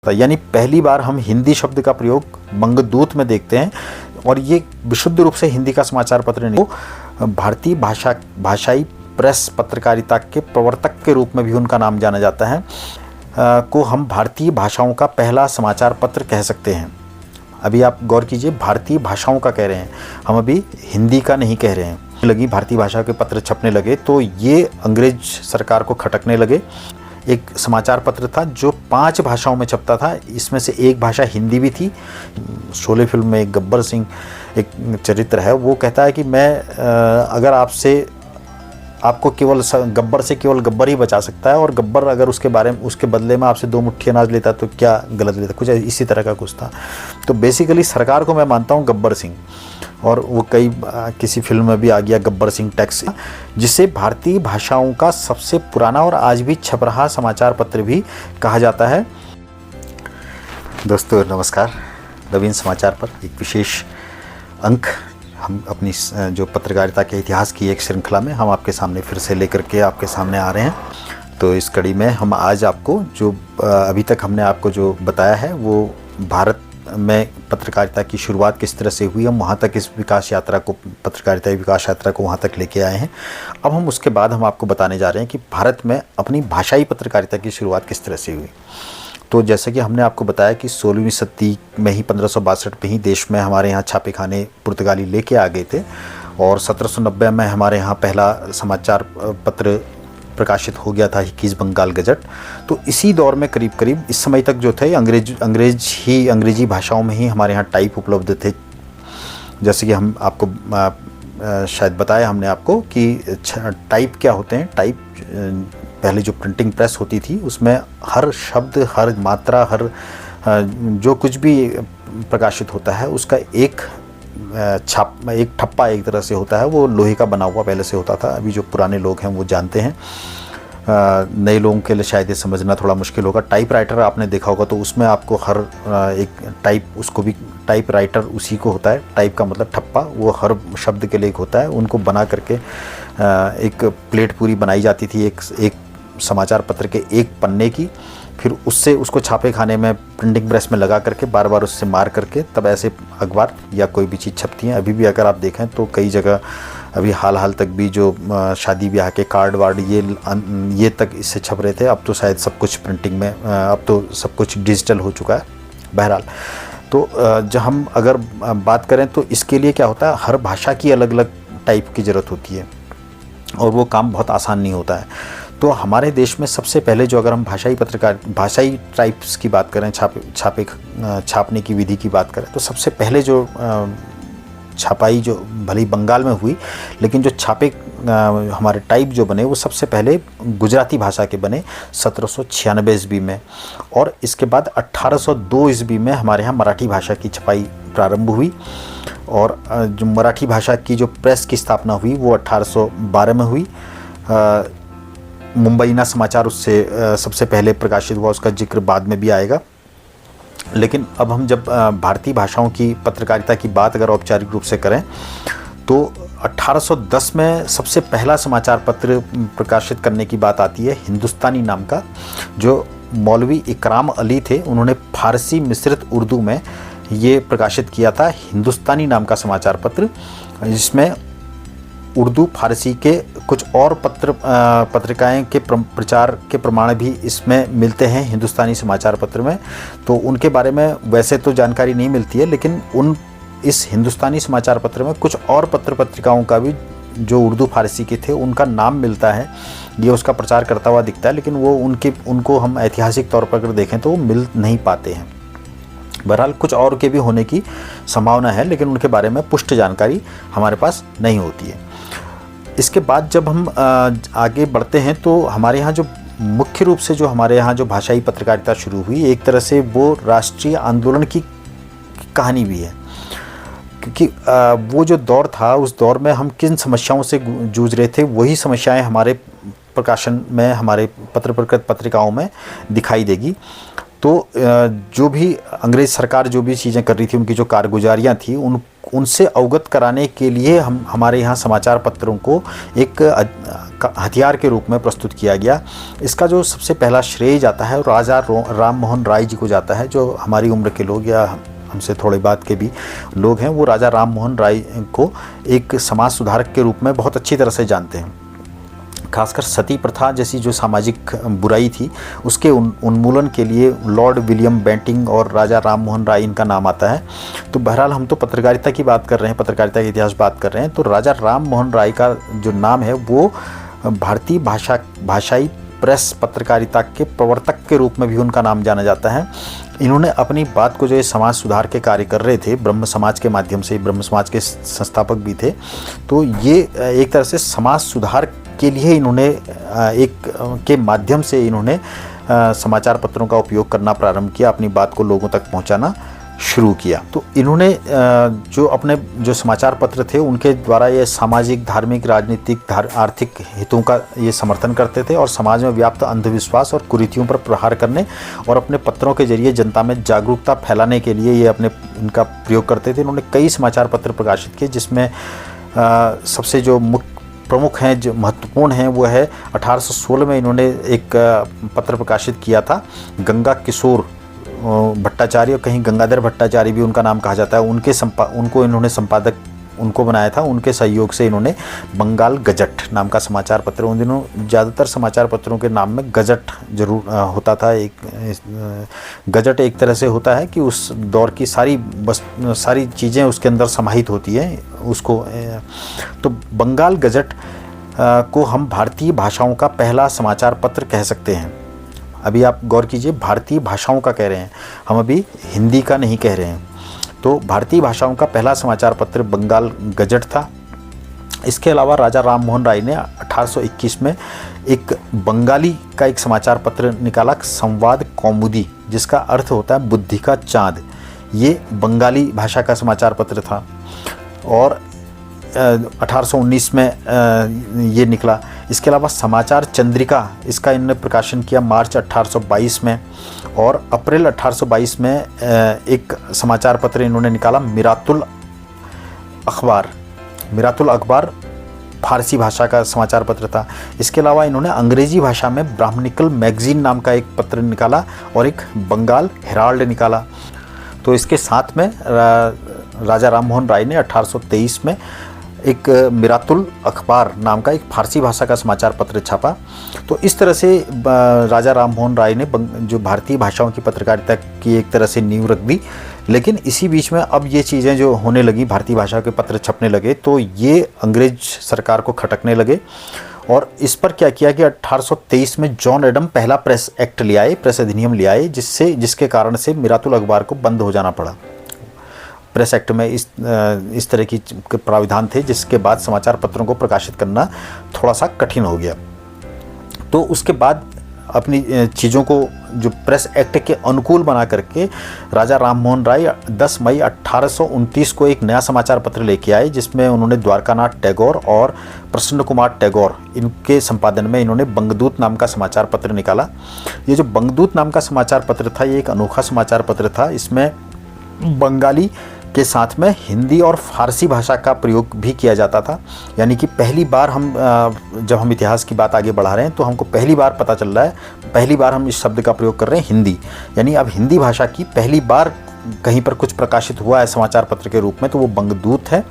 यानी पहली बार हम हिंदी शब्द का प्रयोग बंगदूत में देखते हैं और ये विशुद्ध रूप से हिंदी का समाचार पत्र नहीं, तो भारतीय भाषाई प्रेस पत्रकारिता के प्रवर्तक के रूप में भी उनका नाम जाना जाता है, को हम भारतीय भाषाओं का पहला समाचार पत्र कह सकते हैं। अभी आप गौर कीजिए, भारतीय भाषाओं का कह रहे हैं, हम अभी हिंदी का नहीं कह रहे हैं। लगी भारतीय भाषा के पत्र छपने लगे तो ये अंग्रेज सरकार को खटकने लगे। एक समाचार पत्र था जो 5 भाषाओं में छपता था, इसमें से एक भाषा हिंदी भी थी। शोले फिल्म में एक गब्बर सिंह एक चरित्र है, वो कहता है कि मैं अगर आपको केवल गब्बर से केवल गब्बर ही बचा सकता है, और गब्बर अगर उसके बदले में आपसे 2 मुट्ठी अनाज लेता तो क्या गलत लेता, कुछ इसी तरह का कुछ था। तो बेसिकली सरकार को मैं मानता हूँ गब्बर सिंह, और वो किसी फिल्म में भी आ गया गब्बर सिंह टैक्स, जिसे भारतीय भाषाओं का सबसे पुराना और आज भी छप रहा समाचार पत्र भी कहा जाता है। दोस्तों नमस्कार, नवीन समाचार पर एक विशेष अंक हम अपनी जो पत्रकारिता के इतिहास की एक श्रृंखला में हम आपके सामने फिर से लेकर के आपके सामने आ रहे हैं। तो इस कड़ी में हम आज आपको जो अभी तक हमने आपको जो बताया है वो भारत में पत्रकारिता की शुरुआत किस तरह से हुई, हम वहाँ तक इस विकास यात्रा को, पत्रकारिता विकास यात्रा को वहाँ तक लेके आए हैं। अब हम उसके बाद हम आपको बताने जा रहे हैं कि भारत में अपनी भाषाई पत्रकारिता की शुरुआत किस तरह से हुई। तो जैसे कि हमने आपको बताया कि 16वीं सदी में ही 1562 में ही देश में हमारे यहाँ छापे खाने पुर्तगाली लेके आ गए थे, और 1790 में हमारे यहाँ पहला समाचार पत्र प्रकाशित हो गया था, ईस्ट बंगाल गजट। तो इसी दौर में करीब करीब इस समय तक जो थे अंग्रेजी भाषाओं में ही हमारे यहाँ टाइप उपलब्ध थे। जैसे कि हम आपको शायद बताया हमने आपको कि टाइप क्या होते हैं। टाइप पहले जो प्रिंटिंग प्रेस होती थी उसमें हर शब्द, हर मात्रा, हर जो कुछ भी प्रकाशित होता है उसका एक ठप्पा एक तरह से होता है, वो लोहे का बना हुआ पहले से होता था। अभी जो पुराने लोग हैं वो जानते हैं, नए लोगों के लिए शायद ये समझना थोड़ा मुश्किल होगा। टाइप राइटर आपने देखा होगा, तो उसमें आपको हर एक टाइप, उसको भी टाइप राइटर उसी को होता है। टाइप का मतलब ठप्पा, वो हर शब्द के लिए एक होता है। उनको बना करके एक प्लेट पूरी बनाई जाती थी एक समाचार पत्र के एक पन्ने की, फिर उसको छापे खाने में प्रिंटिंग प्रेस में लगा करके बार बार उससे मार करके तब ऐसे अखबार या कोई भी चीज़ छपती है। अभी भी अगर आप देखें तो कई जगह अभी हाल तक भी जो शादी ब्याह के कार्ड वार्ड ये तक इससे छप रहे थे। अब तो शायद सब कुछ प्रिंटिंग में, अब तो सब कुछ डिजिटल हो चुका है। बहरहाल, तो जब हम अगर बात करें तो इसके लिए क्या होता है, हर भाषा की अलग अलग टाइप की ज़रूरत होती है और वो काम बहुत आसान नहीं होता है। तो हमारे देश में सबसे पहले जो, अगर हम भाषाई टाइप्स की बात करें, छापने की विधि की बात करें, तो सबसे पहले जो छपाई जो भले ही बंगाल में हुई, लेकिन जो छापे हमारे टाइप जो बने वो सबसे पहले गुजराती भाषा के बने 1796 ईस्वी में, और इसके बाद 1802 ईस्वी में हमारे यहाँ मराठी भाषा की छपाई प्रारंभ हुई। और जो मराठी भाषा की जो प्रेस की स्थापना हुई वो 1812 में हुई। मुंबईना समाचार उससे सबसे पहले प्रकाशित हुआ, उसका जिक्र बाद में भी आएगा। लेकिन अब हम जब भारतीय भाषाओं की पत्रकारिता की बात अगर औपचारिक रूप से करें तो 1810 में सबसे पहला समाचार पत्र प्रकाशित करने की बात आती है, हिंदुस्तानी नाम का, जो मौलवी इकराम अली थे। उन्होंने फारसी मिश्रित उर्दू में ये प्रकाशित किया था, हिंदुस्तानी नाम का समाचार पत्र, जिसमें उर्दू फारसी के कुछ और पत्रिकाएं के प्रचार के प्रमाण भी इसमें मिलते हैं हिंदुस्तानी समाचार पत्र में। तो उनके बारे में वैसे तो जानकारी नहीं मिलती है, लेकिन इस हिंदुस्तानी समाचार पत्र में कुछ और पत्रिकाओं का भी जो उर्दू फारसी के थे उनका नाम मिलता है। ये उसका प्रचार करता हुआ दिखता है, लेकिन वो उनको हम ऐतिहासिक तौर पर अगर देखें तो वो मिल नहीं पाते हैं। बहरहाल कुछ और के भी होने की संभावना है, लेकिन उनके बारे में पुष्ट जानकारी हमारे पास नहीं होती है। इसके बाद जब हम आगे बढ़ते हैं तो हमारे यहाँ जो मुख्य रूप से जो हमारे यहाँ जो भाषाई पत्रकारिता शुरू हुई, एक तरह से वो राष्ट्रीय आंदोलन की कहानी भी है, क्योंकि वो जो दौर था उस दौर में हम किन समस्याओं से जूझ रहे थे वही समस्याएं हमारे प्रकाशन में, हमारे पत्रिकाओं में दिखाई देगी। तो जो भी अंग्रेज़ सरकार जो भी चीज़ें कर रही थी, उनकी जो कारगुजारियाँ थी, उनसे अवगत कराने के लिए हमारे यहाँ समाचार पत्रों को एक हथियार के रूप में प्रस्तुत किया गया। इसका जो सबसे पहला श्रेय जाता है वो राजा राम मोहन राय जी को जाता है, जो हमारी उम्र के लोग या हमसे थोड़े बाद के भी लोग हैं वो राजा राम मोहन राय को एक समाज सुधारक के रूप में बहुत अच्छी तरह से जानते हैं। खासकर सती प्रथा जैसी जो सामाजिक बुराई थी उसके उन्मूलन के लिए लॉर्ड विलियम बेंटिंग और राजा राम मोहन राय इनका नाम आता है। तो बहरहाल हम तो पत्रकारिता की बात कर रहे हैं, पत्रकारिता के इतिहास बात कर रहे हैं, तो राजा राम मोहन राय का जो नाम है वो भारतीय भाषाई प्रेस पत्रकारिता के प्रवर्तक के रूप में भी उनका नाम जाना जाता है। इन्होंने अपनी बात को जो ये समाज सुधार के कार्य कर रहे थे, ब्रह्म समाज के माध्यम से, ब्रह्म समाज के संस्थापक भी थे, तो ये एक तरह से समाज सुधार के लिए इन्होंने के माध्यम से इन्होंने समाचार पत्रों का उपयोग करना प्रारंभ किया, अपनी बात को लोगों तक पहुंचाना शुरू किया। तो इन्होंने जो अपने जो समाचार पत्र थे उनके द्वारा ये सामाजिक, धार्मिक, राजनीतिक, आर्थिक हितों का ये समर्थन करते थे और समाज में व्याप्त अंधविश्वास और कुरीतियों पर प्रहार करने और अपने पत्रों के जरिए जनता में जागरूकता फैलाने के लिए ये इनका प्रयोग करते थे। इन्होंने कई समाचार पत्र प्रकाशित किए, जिसमें सबसे जो प्रमुख हैं, जो महत्वपूर्ण हैं, वो है 1816 में इन्होंने एक पत्र प्रकाशित किया था, गंगा किशोर भट्टाचार्य, कहीं गंगाधर भट्टाचार्य भी उनका नाम कहा जाता है, उनको इन्होंने संपादक उनको बनाया था। उनके सहयोग से इन्होंने बंगाल गजट नाम का समाचार पत्र, उन दिनों ज़्यादातर समाचार पत्रों के नाम में गजट जरूर होता था। गजट एक तरह से होता है कि उस दौर की सारी चीज़ें उसके अंदर समाहित होती हैं उसको। तो बंगाल गजट को हम भारतीय भाषाओं का पहला समाचार पत्र कह सकते हैं। अभी आप गौर कीजिए, भारतीय भाषाओं का कह रहे हैं, हम अभी हिंदी का नहीं कह रहे हैं। तो भारतीय भाषाओं का पहला समाचार पत्र बंगाल गजट था। इसके अलावा राजा राम मोहन राय ने 1821 में एक बंगाली का एक समाचार पत्र निकाला, संवाद कौमुदी, जिसका अर्थ होता है बुद्धि का चाँद। ये बंगाली भाषा का समाचार पत्र था और 1819 में ये निकला। इसके अलावा समाचार चंद्रिका, इसका इन्होंने प्रकाशन किया मार्च 1822 में, और अप्रैल 1822 में एक समाचार पत्र इन्होंने निकाला मिरातुल अखबार। मिरातुल अखबार फारसी भाषा का समाचार पत्र था। इसके अलावा इन्होंने अंग्रेजी भाषा में ब्राह्मणिकल मैगजीन नाम का एक पत्र निकाला और एक बंगाल हेराल्ड निकाला। तो इसके साथ में राजा राम मोहन राय ने 1823 में एक मिरातुल अखबार नाम का एक फारसी भाषा का समाचार पत्र छापा। तो इस तरह से राजा राम मोहन राय ने जो भारतीय भाषाओं की पत्रकारिता की एक तरह से नींव रख दी। लेकिन इसी बीच में अब ये चीज़ें जो होने लगी, भारतीय भाषा के पत्र छपने लगे, तो ये अंग्रेज सरकार को खटकने लगे और इस पर क्या किया कि 1823 में जॉन एडम पहला प्रेस एक्ट ले आए, प्रेस अधिनियम ले आए, जिसके कारण से मिरातुल अखबार को बंद हो जाना पड़ा। प्रेस एक्ट में इस तरह की प्राविधान थे, जिसके बाद समाचार पत्रों को प्रकाशित करना थोड़ा सा कठिन हो गया। तो उसके बाद अपनी चीज़ों को जो प्रेस एक्ट के अनुकूल बना करके राजा राम मोहन राय 10 मई 1829 को एक नया समाचार पत्र लेके आए, जिसमें उन्होंने द्वारकानाथ टैगोर और प्रसन्न कुमार टैगोर इनके संपादन में इन्होंने बंगदूत नाम का समाचार पत्र निकाला। ये जो बंगदूत नाम का समाचार पत्र था, ये एक अनोखा समाचार पत्र था। इसमें बंगाली के साथ में हिंदी और फारसी भाषा का प्रयोग भी किया जाता था। यानी कि पहली बार जब हम इतिहास की बात आगे बढ़ा रहे हैं तो हमको पहली बार पता चल रहा है, पहली बार हम इस शब्द का प्रयोग कर रहे हैं हिंदी। यानी अब हिंदी भाषा की पहली बार कहीं पर कुछ प्रकाशित हुआ है समाचार पत्र के रूप में, तो वो बंगदूत है।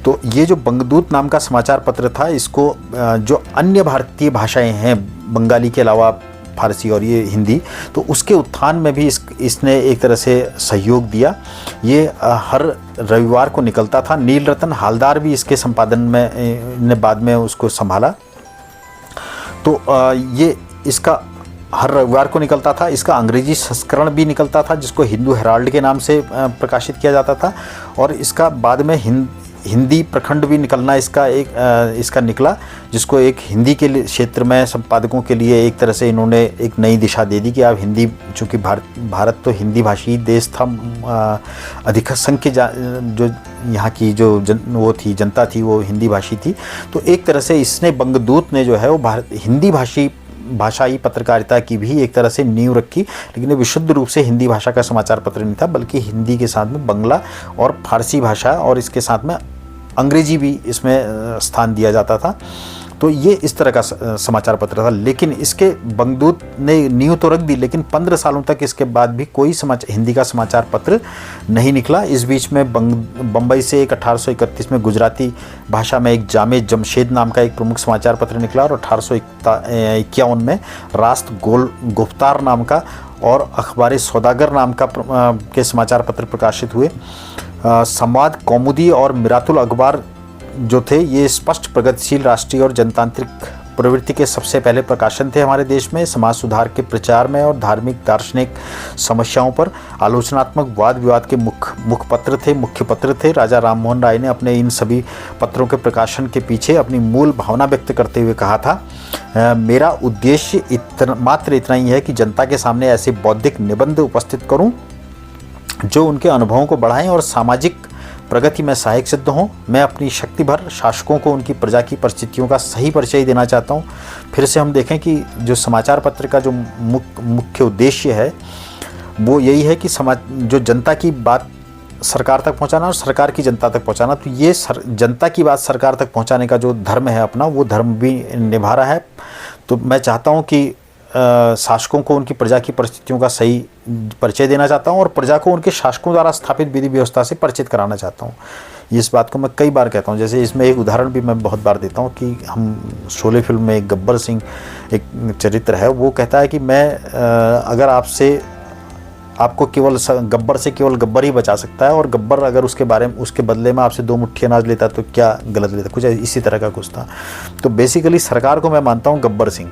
तो ये जो बंगदूत नाम का समाचार पत्र था, इसको जो अन्य भारतीय भाषाएँ हैं बंगाली के अलावा, फारसी और ये हिंदी, तो उसके उत्थान में भी इसने एक तरह से सहयोग दिया। ये हर रविवार को निकलता था। नील रतन हालदार भी इसके संपादन में ने बाद में उसको संभाला। तो ये इसका हर रविवार को निकलता था। इसका अंग्रेजी संस्करण भी निकलता था, जिसको हिंदू हेराल्ड के नाम से प्रकाशित किया जाता था, और इसका बाद में हिंदी प्रखंड भी निकलना इसका निकला, जिसको एक हिंदी के क्षेत्र में संपादकों के लिए एक तरह से इन्होंने एक नई दिशा दे दी कि आप हिंदी, चूँकि भारत तो हिंदी भाषी देश था, अधिक संख्य जो यहाँ की वो थी जनता थी वो हिंदी भाषी थी। तो एक तरह से इसने बंगदूत ने जो है वो हिंदी भाषाई पत्रकारिता की भी एक तरह से नींव रखी। लेकिन ये विशुद्ध रूप से हिंदी भाषा का समाचार पत्र नहीं था, बल्कि हिंदी के साथ में बंगला और फारसी भाषा और इसके साथ में अंग्रेजी भी इसमें स्थान दिया जाता था। तो ये इस तरह का समाचार पत्र था। लेकिन इसके बंगदूत ने नींव तो रख दी, लेकिन 15 सालों तक इसके बाद भी कोई हिंदी का समाचार पत्र नहीं निकला। इस बीच में बम्बई से एक 1831 में गुजराती भाषा में एक जामे जमशेद नाम का एक प्रमुख समाचार पत्र निकला, और 1851 में रास्त गुफ्तार नाम का और अखबार सौदागर नाम का के समाचार पत्र प्रकाशित हुए। संवाद कौमुदी और मिरातुल अखबार जो थे ये स्पष्ट प्रगतिशील राष्ट्रीय और जनतांत्रिक प्रवृत्ति के सबसे पहले प्रकाशन थे हमारे देश में। समाज सुधार के प्रचार में और धार्मिक दार्शनिक समस्याओं पर आलोचनात्मक वाद विवाद के मुख्य पत्र थे। राजा राम मोहन राय ने अपने इन सभी पत्रों के प्रकाशन के पीछे अपनी मूल भावना व्यक्त करते हुए कहा था, मेरा उद्देश्य मात्र इतना ही है कि जनता के सामने ऐसे बौद्धिक निबंध उपस्थित करूं जो उनके अनुभवों को बढ़ाएं और सामाजिक प्रगति में सहायक सिद्ध हों। मैं अपनी शक्ति भर शासकों को उनकी प्रजा की परिस्थितियों का सही परिचय देना चाहता हूँ। फिर से हम देखें कि जो समाचार पत्र का जो मुख्य उद्देश्य है वो यही है कि जो जनता की बात सरकार तक पहुँचाना और सरकार की जनता तक पहुँचाना। तो ये जनता की बात सरकार तक पहुँचाने का जो धर्म है अपना, वो धर्म भी निभा रहा है। तो मैं चाहता हूँ कि शासकों को उनकी प्रजा की परिस्थितियों का सही परिचय देना चाहता हूं और प्रजा को उनके शासकों द्वारा स्थापित विधि व्यवस्था से परिचित कराना चाहता हूं। इस बात को मैं कई बार कहता हूं। जैसे इसमें एक उदाहरण भी मैं बहुत बार देता हूं कि हम शोले फिल्म में एक गब्बर सिंह एक चरित्र है, वो कहता है कि मैं अगर आपको केवल गब्बर से केवल गब्बर ही बचा सकता है, और गब्बर अगर उसके बदले में आपसे 2 मुट्ठी अनाज लेता तो क्या गलत लेता, कुछ इसी तरह का कुछ था। तो बेसिकली सरकार को मैं मानता हूँ गब्बर सिंह,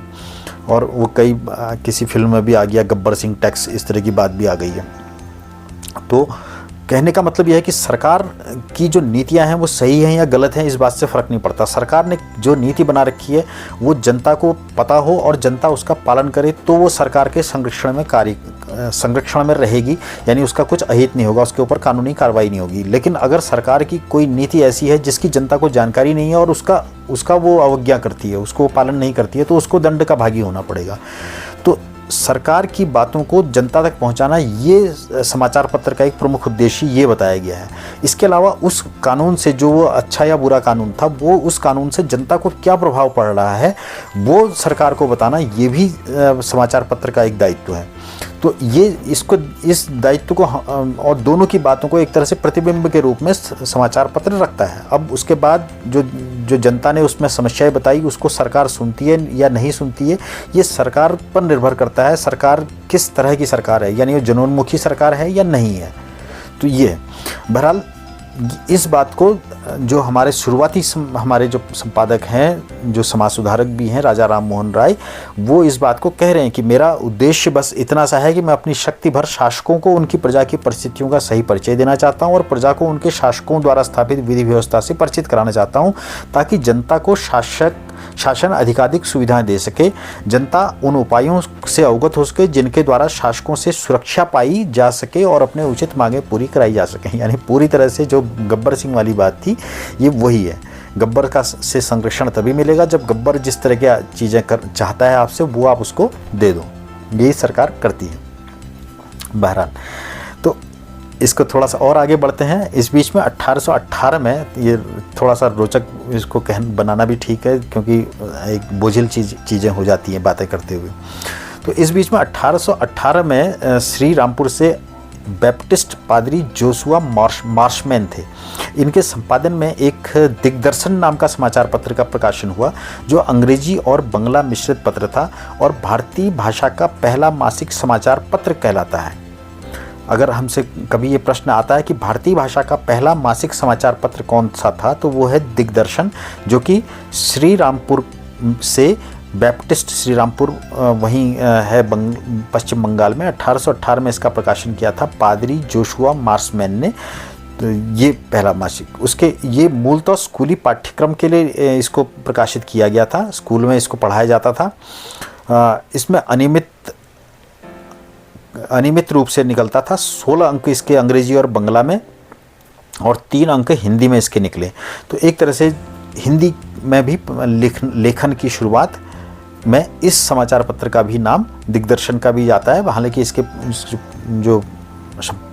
और वो किसी फिल्म में भी आ गया गब्बर सिंह टैक्स, इस तरह की बात भी आ गई है। तो कहने का मतलब यह है कि सरकार की जो नीतियां हैं वो सही हैं या गलत हैं, इस बात से फ़र्क नहीं पड़ता। सरकार ने जो नीति बना रखी है वो जनता को पता हो और जनता उसका पालन करे तो वो सरकार के संरक्षण में रहेगी, यानी उसका कुछ अहित नहीं होगा, उसके ऊपर कानूनी कार्रवाई नहीं होगी। लेकिन अगर सरकार की कोई नीति ऐसी है जिसकी जनता को जानकारी नहीं है और उसका वो अवज्ञा करती है, उसको पालन नहीं करती है, तो उसको दंड का भागी होना पड़ेगा। तो सरकार की बातों को जनता तक पहुंचाना, ये समाचार पत्र का एक प्रमुख उद्देश्य ये बताया गया है। इसके अलावा उस कानून से, जो वो अच्छा या बुरा कानून था, वो उस कानून से जनता को क्या प्रभाव पड़ रहा है वो सरकार को बताना, ये भी समाचार पत्र का एक दायित्व है। तो ये इस दायित्व को और दोनों की बातों को एक तरह से प्रतिबिंब के रूप में समाचार पत्र रखता है। अब उसके बाद जो जनता ने उसमें समस्याएं बताई उसको सरकार सुनती है या नहीं सुनती है, ये सरकार पर निर्भर करता है। सरकार किस तरह की सरकार है, यानी वो जनोन्मुखी सरकार है या नहीं है। तो ये बहरहाल इस बात को जो हमारे जो संपादक हैं, जो समाज सुधारक भी हैं, राजा राम मोहन राय, वो इस बात को कह रहे हैं कि मेरा उद्देश्य बस इतना सा है कि मैं अपनी शक्ति भर शासकों को उनकी प्रजा की परिस्थितियों का सही परिचय देना चाहता हूं और प्रजा को उनके शासकों द्वारा स्थापित विधि व्यवस्था से परिचित कराना चाहता हूं, ताकि जनता को शासन अधिकाधिक सुविधाएं दे सके। जनता उन उपायों से अवगत हो सके जिनके द्वारा शासकों से सुरक्षा पाई जा सके और अपने उचित मांगें पूरी कराई जा सकें। यानी पूरी तरह से जो गब्बर सिंह वाली बात थी ये वही है। गब्बर से संरक्षण तभी मिलेगा जब गब्बर जिस तरह की चीज़ें चाहता है आपसे वो आप उसको दे दो। यही सरकार करती है। बहरहाल तो इसको थोड़ा सा और आगे बढ़ते हैं। इस बीच में 1818 में, ये थोड़ा सा रोचक इसको बनाना भी ठीक है क्योंकि एक बोझिल चीज़ें हो जाती हैं बातें करते हुए। तो इस बीच में 1818 में श्री रामपुर से बैप्टिस्ट पादरी जोशुआ मार्शमैन थे। इनके संपादन में एक दिग्दर्शन नाम का समाचार पत्र का प्रकाशन हुआ, जो अंग्रेजी और बंगला मिश्रित पत्र था और भारतीय भाषा का पहला मासिक समाचार पत्र कहलाता है। अगर हमसे कभी ये प्रश्न आता है कि भारतीय भाषा का पहला मासिक समाचार पत्र कौन सा था, तो वो है दिग्दर्शन, जो कि श्री रामपुर से बैप्टिस्ट श्री रामपुर वहीं है पश्चिम बंगाल में। 1818 में इसका प्रकाशन किया था पादरी जोशुआ मार्शमैन ने। तो ये पहला मासिक, ये मूलतः स्कूली पाठ्यक्रम के लिए इसको प्रकाशित किया गया था, स्कूल में इसको पढ़ाया जाता था। इसमें अनियमित रूप से निकलता था। 16 अंक इसके अंग्रेजी और बंगला में और 3 अंक हिंदी में इसके निकले। तो एक तरह से हिंदी में भी लेखन की शुरुआत में इस समाचार पत्र का भी नाम दिग्दर्शन का भी आता है। हालांकि इसके जो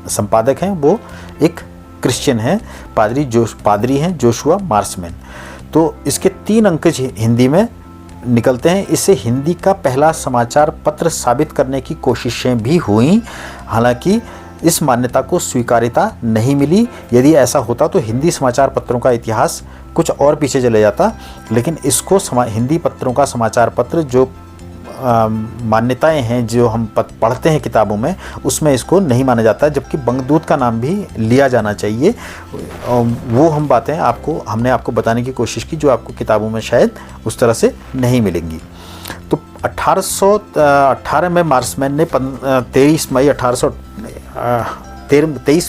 संपादक हैं वो एक क्रिश्चियन हैं, पादरी हैं जोशुआ मार्शमैन। तो इसके 3 अंक हिंदी में निकलते हैं। इससे हिंदी का पहला समाचार पत्र साबित करने की कोशिशें भी हुई, हालांकि इस मान्यता को स्वीकार्यता नहीं मिली। यदि ऐसा होता तो हिंदी समाचार पत्रों का इतिहास कुछ और पीछे चले जाता, लेकिन इसको हिंदी पत्रों का समाचार पत्र जो मान्यताएं हैं जो हम पढ़ते हैं किताबों में, उसमें इसको नहीं माना जाता, जबकि बंगदूत का नाम भी लिया जाना चाहिए। वो हम बातें हमने आपको बताने की कोशिश की जो आपको किताबों में शायद उस तरह से नहीं मिलेंगी। तो 1818 में मार्समैन ने 23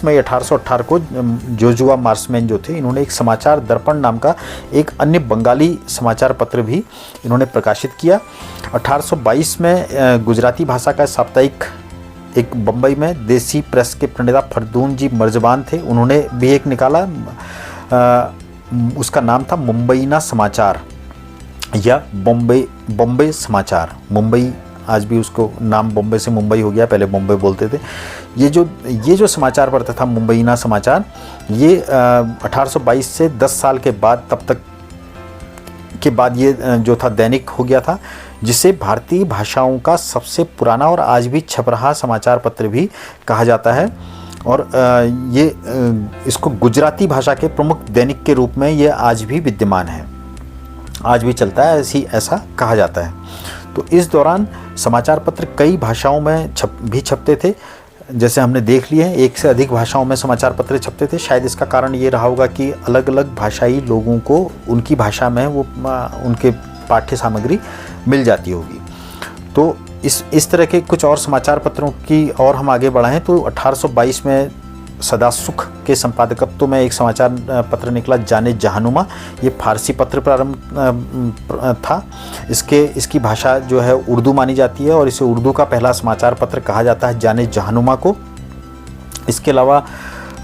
मई 1818 को जोजुआ मार्समैन जो थे, इन्होंने एक समाचार दर्पण नाम का एक अन्य बंगाली समाचार पत्र भी इन्होंने प्रकाशित किया। 1822 में गुजराती भाषा का साप्ताहिक एक बम्बई में देसी प्रेस के प्रणेता फरदून जी मर्जबान थे, उन्होंने भी एक निकाला। उसका नाम था मुंबईना समाचार या बॉम्बे समाचार। मुंबई आज भी उसको नाम बॉम्बे से मुंबई हो गया, पहले बॉम्बे बोलते थे। ये जो समाचार पत्र था मुंबईना समाचार, ये 1822 से 10 साल के बाद तब तक के बाद ये जो था दैनिक हो गया था, जिसे भारतीय भाषाओं का सबसे पुराना और आज भी छप रहा समाचार पत्र भी कहा जाता है। और ये इसको गुजराती भाषा के प्रमुख दैनिक के रूप में ये आज भी विद्यमान है, आज भी चलता है, ऐसा कहा जाता है। तो इस दौरान समाचार पत्र कई भाषाओं में छपते थे, जैसे हमने देख लिए हैं, 1 से अधिक भाषाओं में समाचार पत्र छपते थे। शायद इसका कारण ये रहा होगा कि अलग अलग भाषाई लोगों को उनकी भाषा में वो उनके पाठ्य सामग्री मिल जाती होगी। तो इस तरह के कुछ और समाचार पत्रों की और हम आगे बढ़ाएं तो 1822 में सदा सुख के संपादकत्व में एक समाचार पत्र निकला, जाने जहानुमा। ये फारसी पत्र प्रारंभ था। इसकी भाषा जो है उर्दू मानी जाती है और इसे उर्दू का पहला समाचार पत्र कहा जाता है, जाने जहानुमा को। इसके अलावा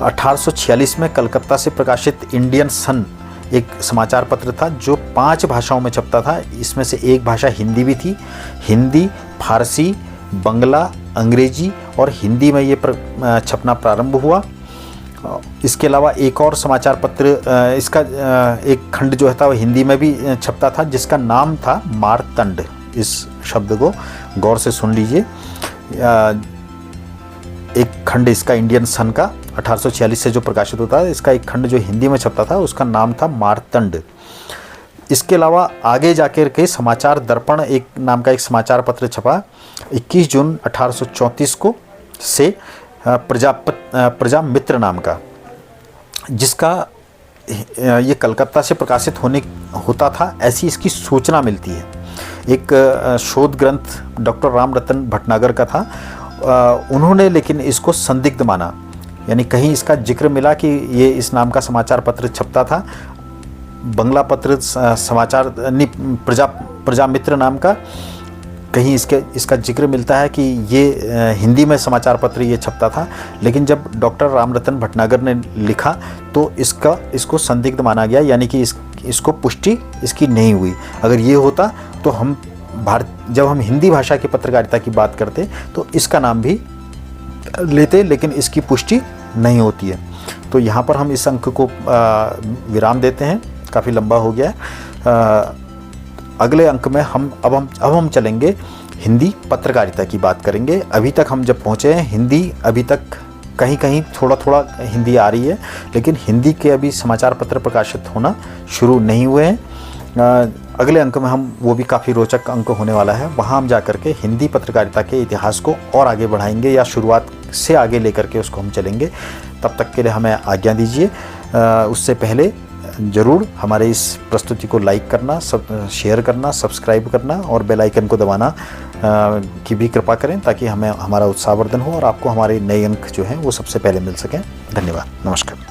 1846 में कलकत्ता से प्रकाशित इंडियन सन एक समाचार पत्र था जो 5 भाषाओं में छपता था। इसमें से एक भाषा हिंदी भी थी। हिंदी, फारसी, बंगला, अंग्रेजी और हिंदी में ये छपना प्रारंभ हुआ। इसके अलावा एक और समाचार पत्र, इसका एक खंड जो था वो हिंदी में भी छपता था, जिसका नाम था मारतंड। इस शब्द को गौर से सुन लीजिए। एक खंड इसका इंडियन सन का 1846 से जो प्रकाशित होता है, इसका एक खंड जो हिंदी में छपता था उसका नाम था मारतंड। इसके अलावा आगे जाकर के समाचार दर्पण एक नाम का एक समाचार पत्र छपा 21 जून 1834 को से प्रजा मित्र नाम का, जिसका ये कलकत्ता से प्रकाशित होता था, ऐसी इसकी सूचना मिलती है। एक शोध ग्रंथ डॉक्टर राम रतन भटनागर का था, उन्होंने लेकिन इसको संदिग्ध माना, यानी कहीं इसका जिक्र मिला कि ये इस नाम का समाचार पत्र छपता था। बंगला पत्र समाचार प्रजा मित्र नाम का, कहीं इसका जिक्र मिलता है कि ये हिंदी में समाचार पत्र ये छपता था। लेकिन जब डॉक्टर रामरतन भटनागर ने लिखा तो इसको संदिग्ध माना गया, यानी कि इसको पुष्टि इसकी नहीं हुई। अगर ये होता तो जब हम हिंदी भाषा की पत्रकारिता की बात करते तो इसका नाम भी लेते, लेकिन इसकी पुष्टि नहीं होती है। तो यहाँ पर हम इस अंक को विराम देते हैं, काफ़ी लंबा हो गया है। अगले अंक में हम चलेंगे हिंदी पत्रकारिता की बात करेंगे। अभी तक हम जब पहुँचे हैं हिंदी, अभी तक कहीं कहीं थोड़ा हिंदी आ रही है, लेकिन हिंदी के अभी समाचार पत्र प्रकाशित होना शुरू नहीं हुए हैं। अगले अंक में वो भी काफ़ी रोचक अंक होने वाला है, वहाँ हम जा कर के हिंदी पत्रकारिता के इतिहास को और आगे बढ़ाएंगे या शुरुआत से आगे लेकर के उसको हम चलेंगे। तब तक के लिए हमें आज्ञा दीजिए। उससे पहले ज़रूर हमारे इस प्रस्तुति को लाइक करना, शेयर करना, सब्सक्राइब करना और बेल आइकन को दबाना की भी कृपा करें, ताकि हमें हमारा उत्साहवर्धन हो और आपको हमारे नए अंक जो हैं वो सबसे पहले मिल सकें। धन्यवाद, नमस्कार।